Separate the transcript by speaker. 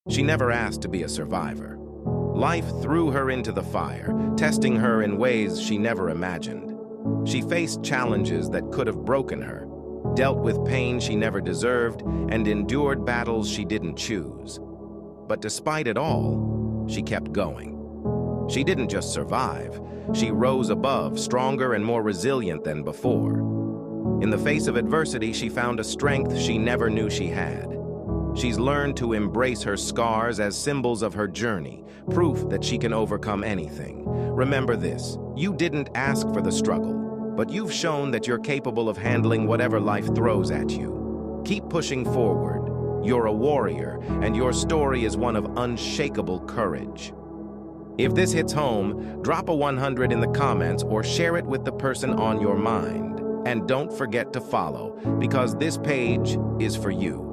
Speaker 1: She never asked to be a survivor. Life threw her into the fire, testing her in ways she never imagined. She faced challenges that could have broken her, dealt with pain she never deserved, and endured battles she didn't choose. But despite it all, she kept going. She didn't just survive, she rose above, stronger and more resilient than before. In the face of adversity, she found a strength she never knew she had. She's learned to embrace her scars as symbols of her journey, proof that she can overcome anything. Remember this, you didn't ask for the struggle, but you've shown that you're capable of handling whatever life throws at you. Keep pushing forward. You're a warrior, and your story is one of unshakable courage. If this hits home, drop a 100 in the comments or share it with the person on your mind. And don't forget to follow, because this page is for you.